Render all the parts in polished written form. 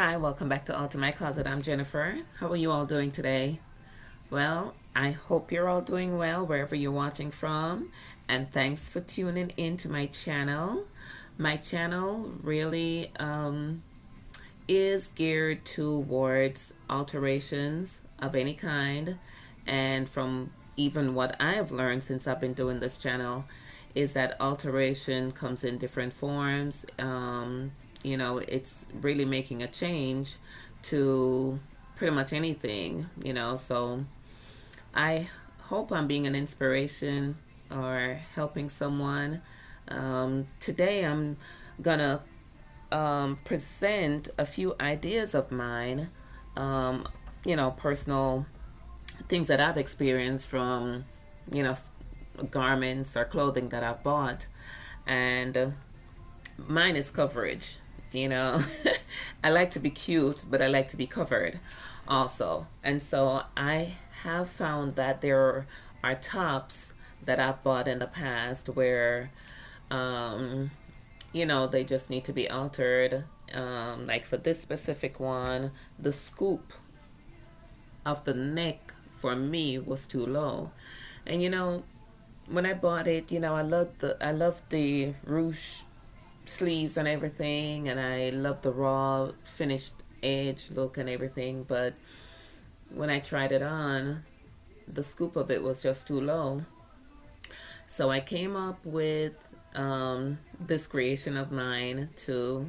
Hi, welcome back to Alter My Closet. I'm Jennifer. How are you all doing today? Well, I hope you're all doing well wherever you're watching from, and thanks for tuning in to my channel. My channel really is geared towards alterations of any kind, and from even what I have learned since I've been doing this channel is that alteration comes in different forms. It's really making a change to pretty much anything, so I hope I'm being an inspiration or helping someone. Today I'm gonna present a few ideas of mine, personal things that I've experienced from, you know, garments or clothing that I've bought. And mine is coverage, you know. I like to be cute, but I like to be covered also. And so I have found that there are tops that I've bought in the past where, they just need to be altered. Like for this specific one, the scoop of the neck for me was too low. And when I bought it, I loved the ruche sleeves and everything, and I loved the raw finished edge look and everything, but when I tried it on, the scoop of it was just too low. So I came up with this creation of mine to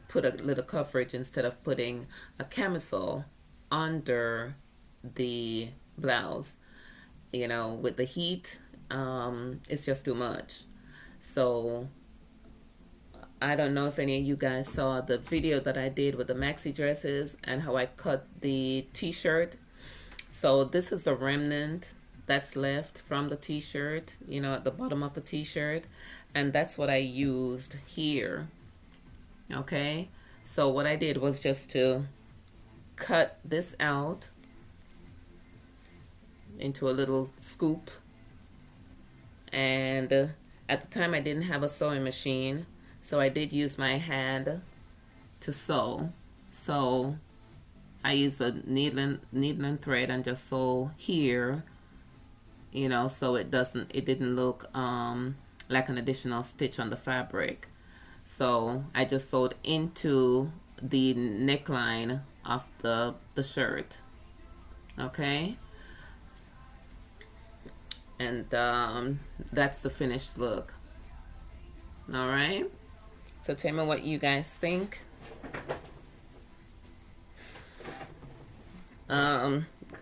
put a little coverage instead of putting a camisole under the blouse. With the heat, it's just too much. So I don't know if any of you guys saw the video that I did with the maxi dresses and how I cut the t-shirt. So this is a remnant that's left from the t-shirt, at the bottom of the t-shirt, and that's what I used here. Okay, so what I did was just to cut this out into a little scoop, and at the time I didn't have a sewing machine, so I did use my hand to sew. So I used a needle and thread and just sew here, so it didn't look like an additional stitch on the fabric. So I just sewed into the neckline of the shirt. Okay, and that's the finished look. All right, so tell me what you guys think.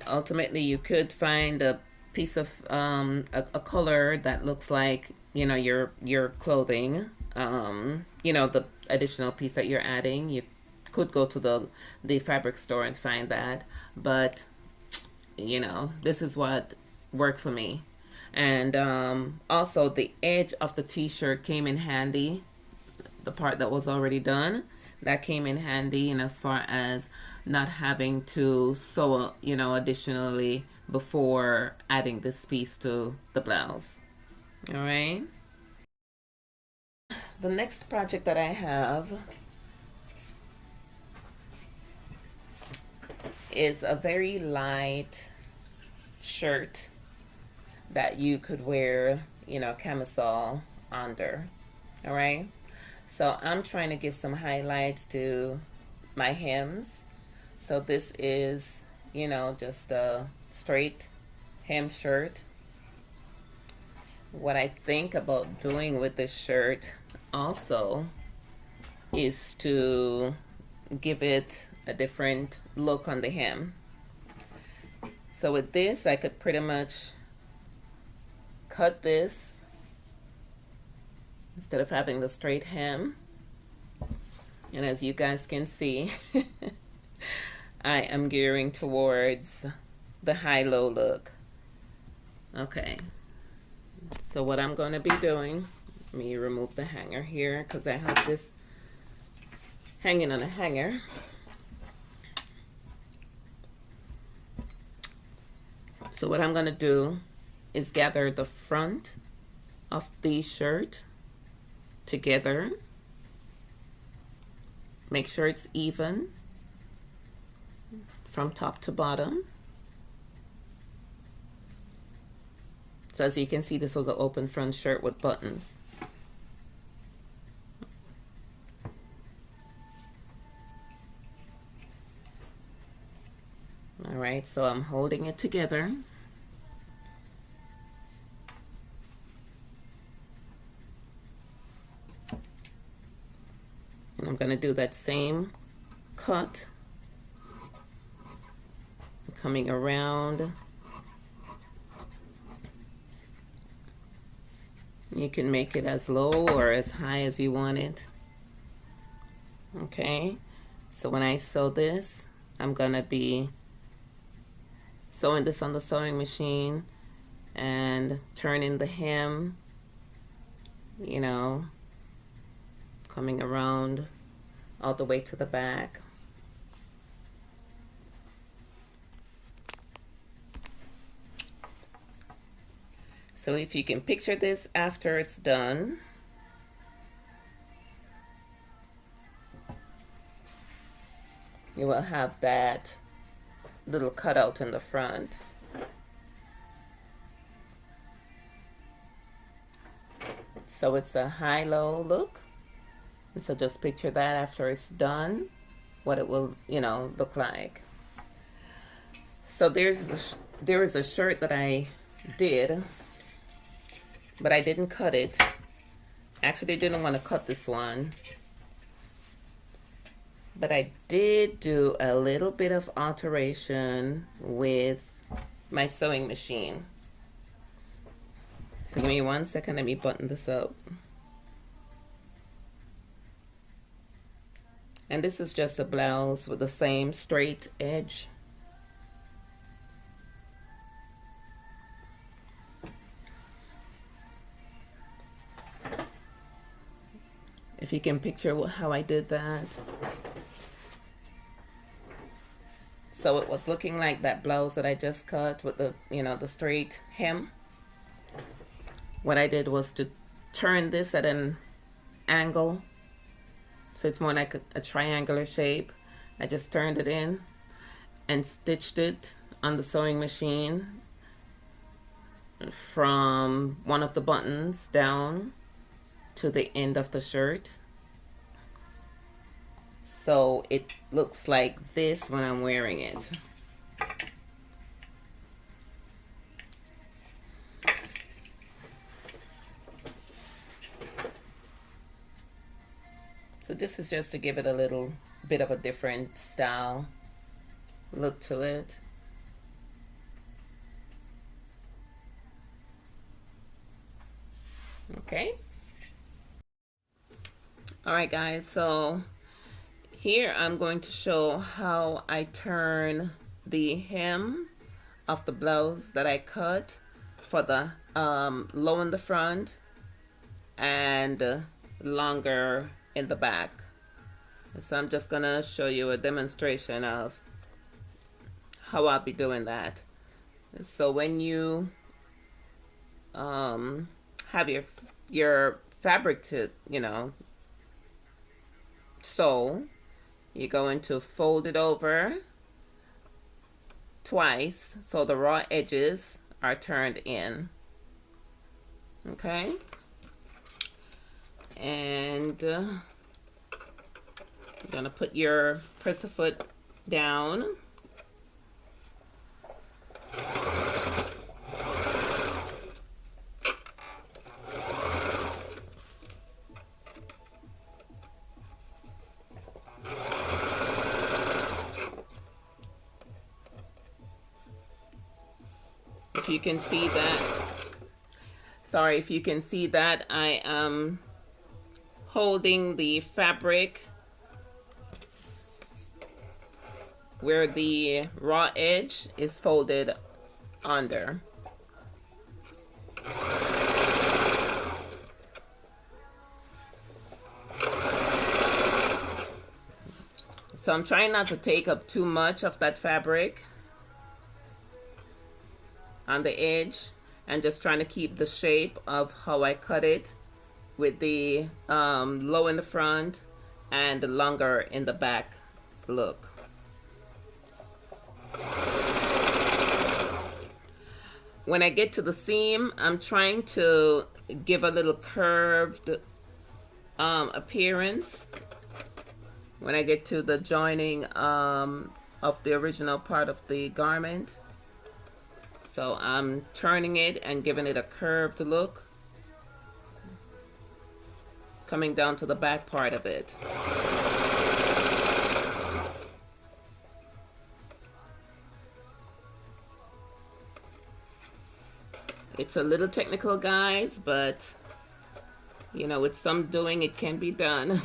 Ultimately, you could find a piece of a color that looks like your clothing, the additional piece that you're adding. You could go to the fabric store and find that, but this is what worked for me. And also the edge of the t-shirt came in handy. The part that was already done, that came in handy, and as far as not having to sew additionally before adding this piece to the blouse. All right, the next project that I have is a very light shirt that you could wear camisole under. All right, so I'm trying to give some highlights to my hems. So this is just a straight hem shirt. What I think about doing with this shirt also is to give it a different look on the hem. So with this, I could pretty much cut this instead of having the straight hem. And as you guys can see, I am gearing towards the high-low look. Okay, so what I'm going to be doing, let me remove the hanger here because I have this hanging on a hanger. So what I'm going to do is gather the front of the shirt together, make sure it's even, from top to bottom. So as you can see, this was an open front shirt with buttons. All right, so I'm holding it together. And I'm going to do that same cut, coming around. You can make it as low or as high as you want it. Okay, so when I sew this, I'm going to be sewing this on the sewing machine and turning the hem, you know, coming around all the way to the back. So if you can picture this after it's done, you will have that little cutout in the front. So it's a high-low look. So just picture that after it's done, what it will, you know, look like. So there is a shirt that I did, but I didn't cut it. Actually, didn't want to cut this one, but I did do a little bit of alteration with my sewing machine. So give me 1 second, let me button this up. And this is just a blouse with the same straight edge. If you can picture how I did that. So it was looking like that blouse that I just cut with the, you know, the straight hem. What I did was to turn this at an angle, so it's more like a triangular shape. I just turned it in and stitched it on the sewing machine from one of the buttons down to the end of the shirt. So it looks like this when I'm wearing it. So this is just to give it a little bit of a different style look to it. Okay. All right, guys, so here I'm going to show how I turn the hem of the blouse that I cut for the low in the front and longer in the back. So I'm just gonna show you a demonstration of how I'll be doing that. So when you have your fabric to, you know, sew, you're going to fold it over twice so the raw edges are turned in. Okay, and you're gonna put your presser foot down. If you can see that, sorry, if you can see that, I am holding the fabric where the raw edge is folded under. So I'm trying not to take up too much of that fabric on the edge, and just trying to keep the shape of how I cut it with the low in the front and the longer in the back look. When I get to the seam, I'm trying to give a little curved appearance when I get to the joining of the original part of the garment. So I'm turning it and giving it a curved look, coming down to the back part of it. It's a little technical, guys, but you know, with some doing, it can be done.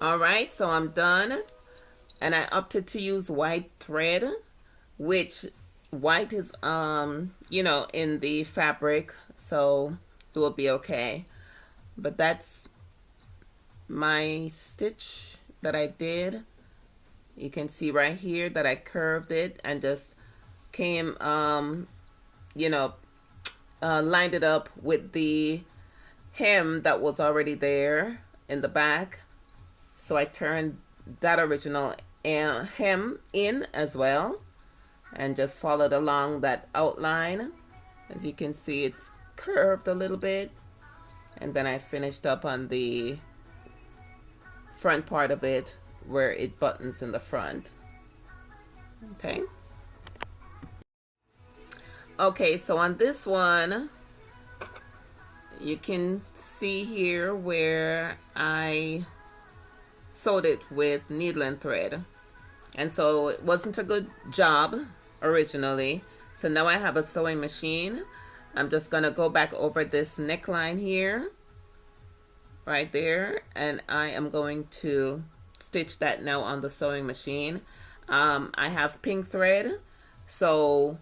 Alright, so I'm done, and I opted to use white thread, which white is you know, in the fabric, so it will be okay. But that's my stitch that I did. You can see right here that I curved it and just came you know, lined it up with the hem that was already there in the back. So I turned that original hem in as well and just followed along that outline. As you can see, it's curved a little bit, and then I finished up on the front part of it where it buttons in the front. Okay, so on this one, you can see here where I sewed it with needle and thread, and so it wasn't a good job originally. So now I have a sewing machine. I'm just gonna go back over this neckline here right there, and I am going to stitch that now on the sewing machine. I have pink thread, so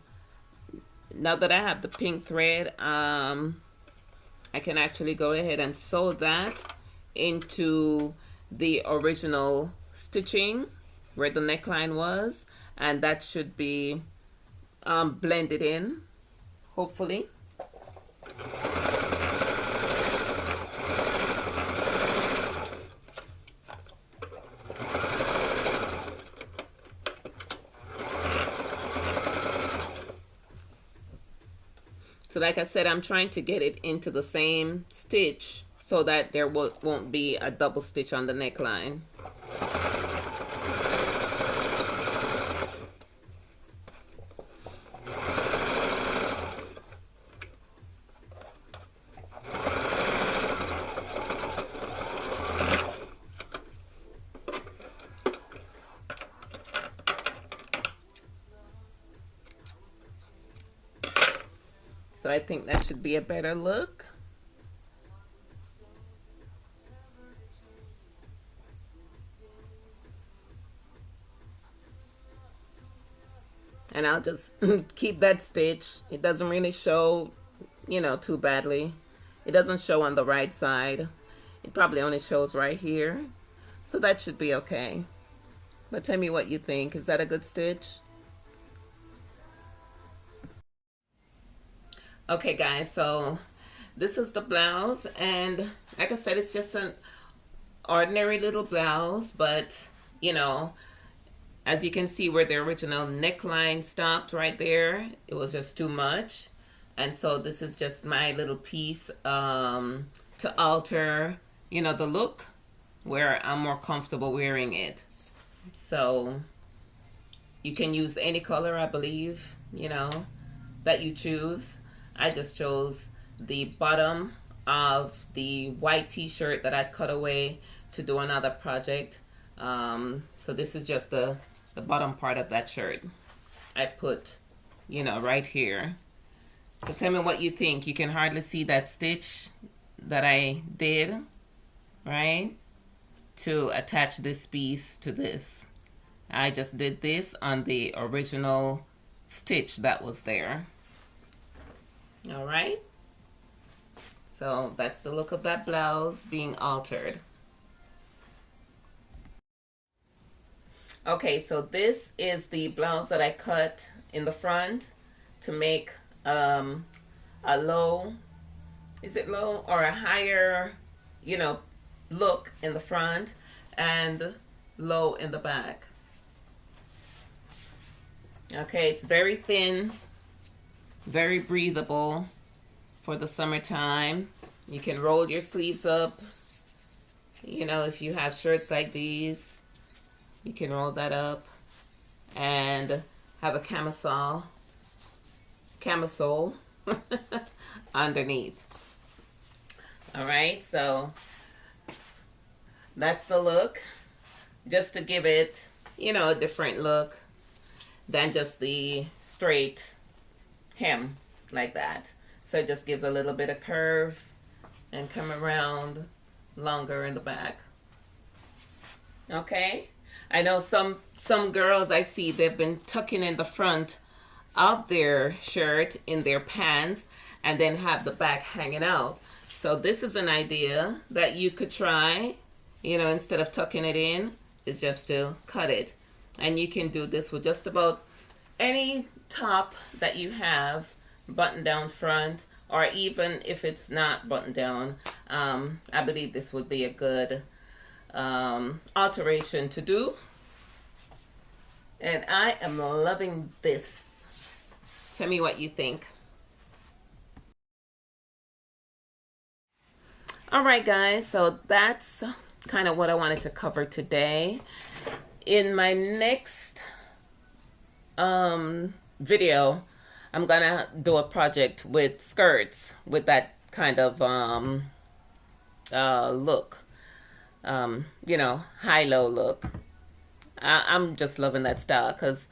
now that I have the pink thread, I can actually go ahead and sew that into the original stitching where the neckline was, and that should be blended in, hopefully. So like I said, I'm trying to get it into the same stitch so that there won't be a double stitch on the neckline. So I think that should be a better look. And I'll just keep that stitch. It doesn't really show, you know, too badly. It doesn't show on the right side. It probably only shows right here. So that should be okay. But tell me what you think. Is that a good stitch? Okay guys, so this is the blouse, and like I said, it's just an ordinary little blouse, but you know, As you can see where the original neckline stopped right there, it was just too much. And so this is just my little piece to alter, you know, the look where I'm more comfortable wearing it. So you can use any color, I believe, you know, that you choose. I just chose the bottom of the white t-shirt that I'd cut away to do another project. So this is just the bottom part of that shirt I put, you know, right here. So tell me what you think. You can hardly see that stitch that I did, right, to attach this piece to this. I just did this on the original stitch that was there. All right. So that's the look of that blouse being altered. Okay, so this is the blouse that I cut in the front to make a low, is it low or a higher, you know, look in the front and low in the back. Okay, it's very thin, very breathable for the summertime. You can roll your sleeves up, you know, if you have shirts like these. You can roll that up and have a camisole underneath. All right, so that's the look, just to give it, you know, a different look than just the straight hem like that. So it just gives a little bit of curve and come around longer in the back. Okay. I know some girls I see, they've been tucking in the front of their shirt in their pants and then have the back hanging out. So this is an idea that you could try, you know, instead of tucking it in, is just to cut it. And you can do this with just about any top that you have, button down front, or even if it's not button down. I believe this would be a good alteration to do, and I am loving this. Tell me what you think. All right, guys, so that's kind of what I wanted to cover today. In my next video, I'm gonna do a project with skirts with that kind of look. You know, high-low look. I'm just loving that style because,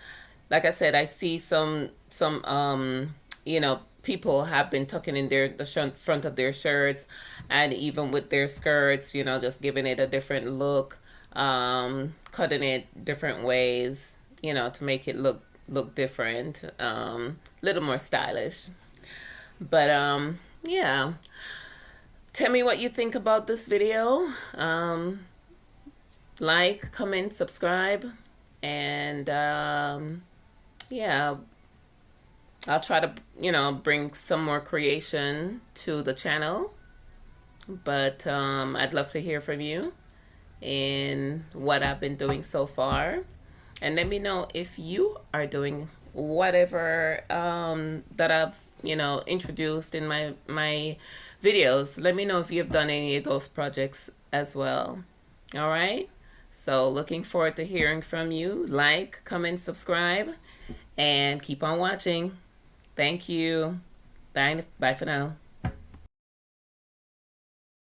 like I said, I see some you know, people have been tucking in the front of their shirts, and even with their skirts, you know, just giving it a different look, cutting it different ways, you know, to make it look different, little more stylish. But yeah. Tell me what you think about this video. Like, comment, subscribe, and yeah, I'll try to, you know, bring some more creation to the channel. But I'd love to hear from you in what I've been doing so far. And let me know if you are doing whatever that I've, you know, introduced in my videos. Let me know if you've done any of those projects as well. All right, so looking forward to hearing from you. Like, comment, subscribe, and keep on watching. Thank you. Bye for now.